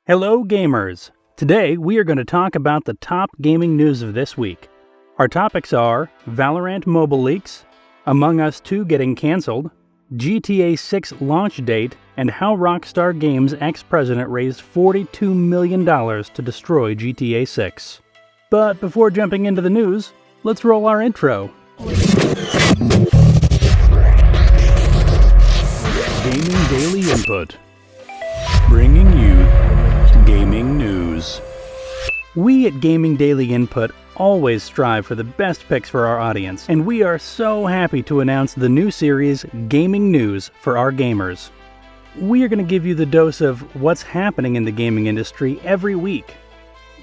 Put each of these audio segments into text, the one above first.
Hello gamers! Today we are going to talk about the top gaming news of this week. Our topics are Valorant mobile leaks, Among Us 2 getting cancelled, GTA 6 launch date, and how Rockstar Games' ex-president raised $42 million to destroy GTA 6. But before jumping into the news, let's roll our intro. Gaming Daily Input. Bringing you gaming news. We at Gaming Daily Input always strive for the best picks for our audience, and we are so happy to announce the new series, Gaming News for Our Gamers. We are going to give you the dose of what's happening in the gaming industry every week.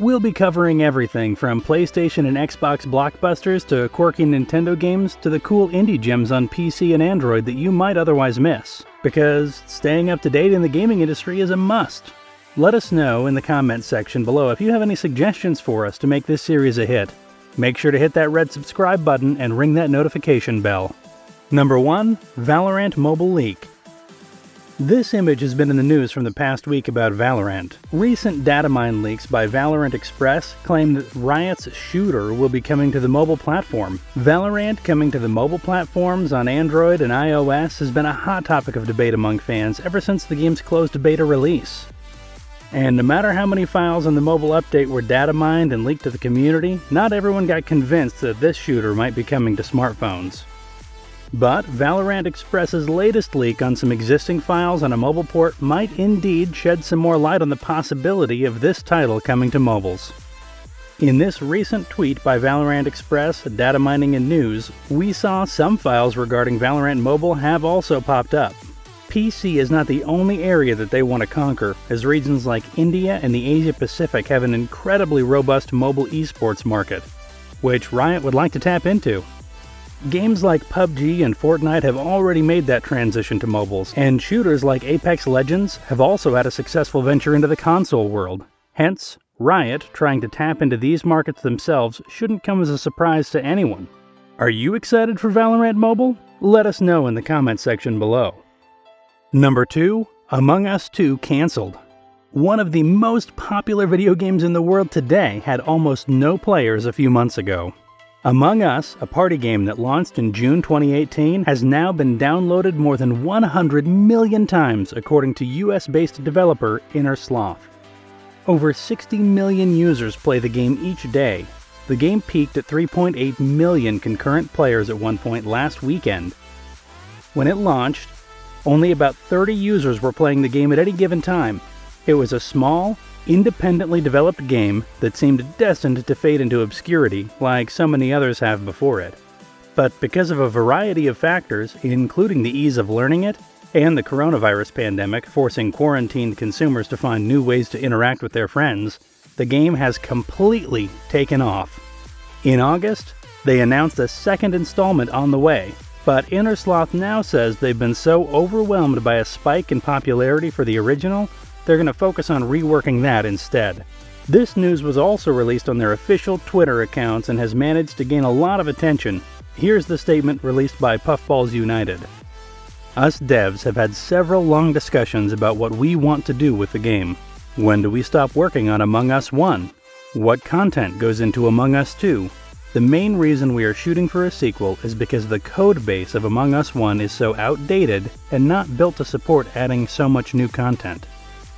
We'll be covering everything from PlayStation and Xbox blockbusters to quirky Nintendo games to the cool indie gems on PC and Android that you might otherwise miss, because staying up to date in the gaming industry is a must. Let us know in the comments section below if you have any suggestions for us to make this series a hit. Make sure to hit that red subscribe button and ring that notification bell. Number 1. Valorant mobile leak. This image has been in the news from the past week about Valorant. Recent data mine leaks by Valorant Express claim that Riot's shooter will be coming to the mobile platform. Valorant coming to the mobile platforms on Android and iOS has been a hot topic of debate among fans ever since the game's closed beta release. And no matter how many files on the mobile update were data mined and leaked to the community, not everyone got convinced that this shooter might be coming to smartphones. But Valorant Express's latest leak on some existing files on a mobile port might indeed shed some more light on the possibility of this title coming to mobiles. In this recent tweet by Valorant Express, Data Mining and News, we saw some files regarding Valorant Mobile have also popped up. PC is not the only area that they want to conquer, as regions like India and the Asia Pacific have an incredibly robust mobile esports market, which Riot would like to tap into. Games like PUBG and Fortnite have already made that transition to mobiles, and shooters like Apex Legends have also had a successful venture into the console world. Hence, Riot trying to tap into these markets themselves shouldn't come as a surprise to anyone. Are you excited for Valorant Mobile? Let us know in the comments section below. Number 2. Among Us 2 cancelled. One of the most popular video games in the world today had almost no players a few months ago. Among Us, a party game that launched in June 2018, has now been downloaded more than 100 million times according to US-based developer Inner Sloth. Over 60 million users play the game each day. The game peaked at 3.8 million concurrent players at one point last weekend. When it launched, only about 30 users were playing the game at any given time. It was a small, independently developed game that seemed destined to fade into obscurity, like so many others have before it. But because of a variety of factors, including the ease of learning it, and the coronavirus pandemic forcing quarantined consumers to find new ways to interact with their friends, the game has completely taken off. In August, they announced a second installment on the way, but Inner Sloth now says they've been so overwhelmed by a spike in popularity for the original, they're going to focus on reworking that instead. This news was also released on their official Twitter accounts and has managed to gain a lot of attention. Here's the statement released by Puffballs United. Us devs have had several long discussions about what we want to do with the game. When do we stop working on Among Us 1? What content goes into Among Us 2? The main reason we are shooting for a sequel is because the code base of Among Us 1 is so outdated and not built to support adding so much new content.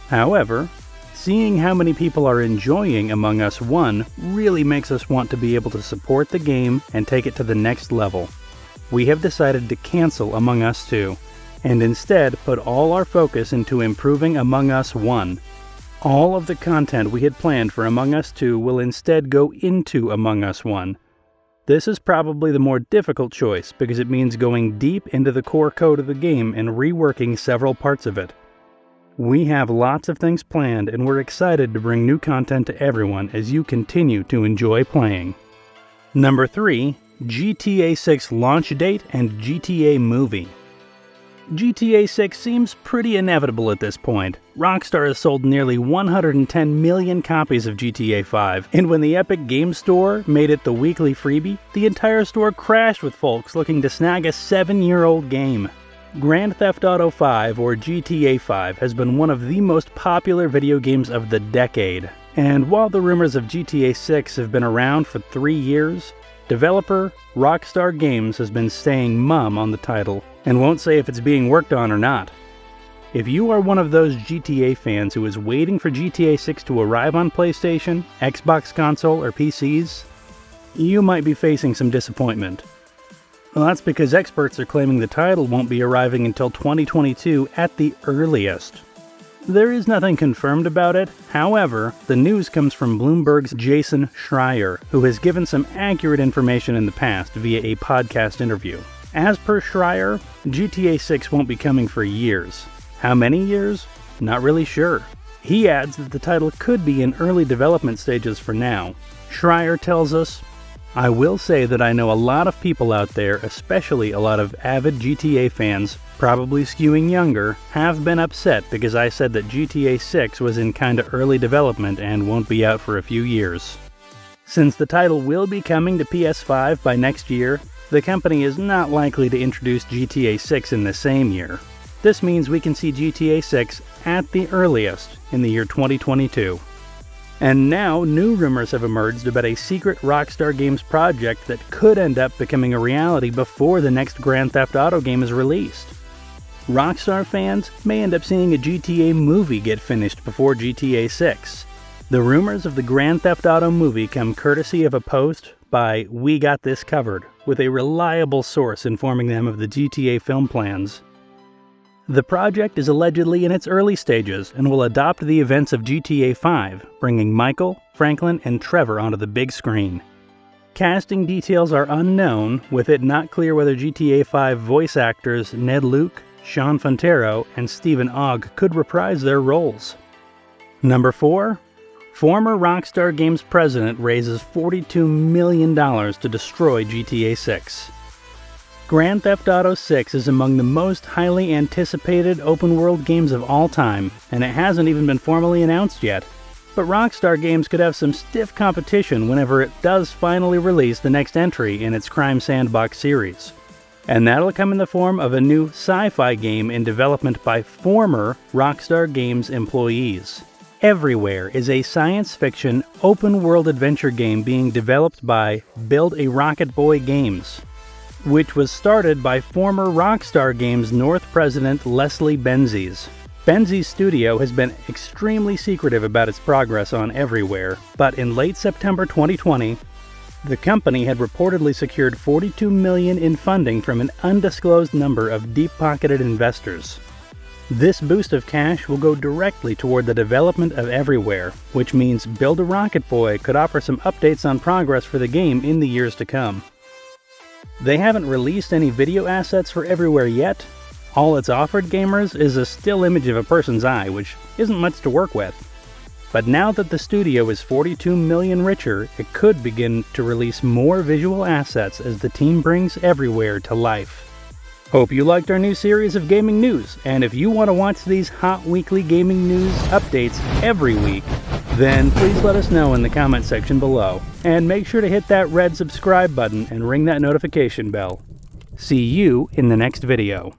However, seeing how many people are enjoying Among Us 1 really makes us want to be able to support the game and take it to the next level. We have decided to cancel Among Us 2, and instead put all our focus into improving Among Us 1. All of the content we had planned for Among Us 2 will instead go into Among Us 1. This is probably the more difficult choice because it means going deep into the core code of the game and reworking several parts of it. We have lots of things planned and we're excited to bring new content to everyone as you continue to enjoy playing. Number 3. GTA 6 launch date and GTA movie. GTA 6 seems pretty inevitable at this point. Rockstar has sold nearly 110 million copies of GTA 5, and when the Epic Games Store made it the weekly freebie, the entire store crashed with folks looking to snag a 7-year-old game. Grand Theft Auto 5, or GTA 5, has been one of the most popular video games of the decade. And while the rumors of GTA 6 have been around for 3 years, developer Rockstar Games has been staying mum on the title and won't say if it's being worked on or not. If you are one of those GTA fans who is waiting for GTA 6 to arrive on PlayStation, Xbox console, or PCs, you might be facing some disappointment. Well, that's because experts are claiming the title won't be arriving until 2022 at the earliest. There is nothing confirmed about it. However, the news comes from Bloomberg's Jason Schreier, who has given some accurate information in the past via a podcast interview. As per Schreier, GTA 6 won't be coming for years. How many years? Not really sure. He adds that the title could be in early development stages for now. Schreier tells us, "I will say that I know a lot of people out there, especially a lot of avid GTA fans, probably skewing younger, have been upset because I said that GTA 6 was in kinda early development and won't be out for a few years." Since the title will be coming to PS5 by next year, the company is not likely to introduce GTA 6 in the same year. This means we can see GTA 6 at the earliest in the year 2022. And now, new rumors have emerged about a secret Rockstar Games project that could end up becoming a reality before the next Grand Theft Auto game is released. Rockstar fans may end up seeing a GTA movie get finished before GTA 6. The rumors of the Grand Theft Auto movie come courtesy of a post by We Got This Covered, with a reliable source informing them of the GTA film plans. The project is allegedly in its early stages and will adopt the events of GTA 5, bringing Michael, Franklin, and Trevor onto the big screen. Casting details are unknown, with it not clear whether GTA 5 voice actors Ned Luke, Sean Fontero, and Stephen Ogg could reprise their roles. Number 4. Former Rockstar Games president raises $42 million to destroy GTA 6. Grand Theft Auto 6 is among the most highly anticipated open-world games of all time, and it hasn't even been formally announced yet. But Rockstar Games could have some stiff competition whenever it does finally release the next entry in its Crime Sandbox series. And that'll come in the form of a new sci-fi game in development by former Rockstar Games employees. Everywhere is a science fiction open-world adventure game being developed by Build a Rocket Boy Games, which was started by former Rockstar Games North President Leslie Benzies. Benzies' studio has been extremely secretive about its progress on Everywhere, but in late September 2020, the company had reportedly secured $42 million in funding from an undisclosed number of deep-pocketed investors. This boost of cash will go directly toward the development of Everywhere, which means Build a Rocket Boy could offer some updates on progress for the game in the years to come. They haven't released any video assets for Everywhere yet. All it's offered gamers is a still image of a person's eye, which isn't much to work with. But now that the studio is $42 million richer, it could begin to release more visual assets as the team brings Everywhere to life. Hope you liked our new series of gaming news, and if you want to watch these hot weekly gaming news updates every week, then please let us know in the comment section below. And make sure to hit that red subscribe button and ring that notification bell. See you in the next video.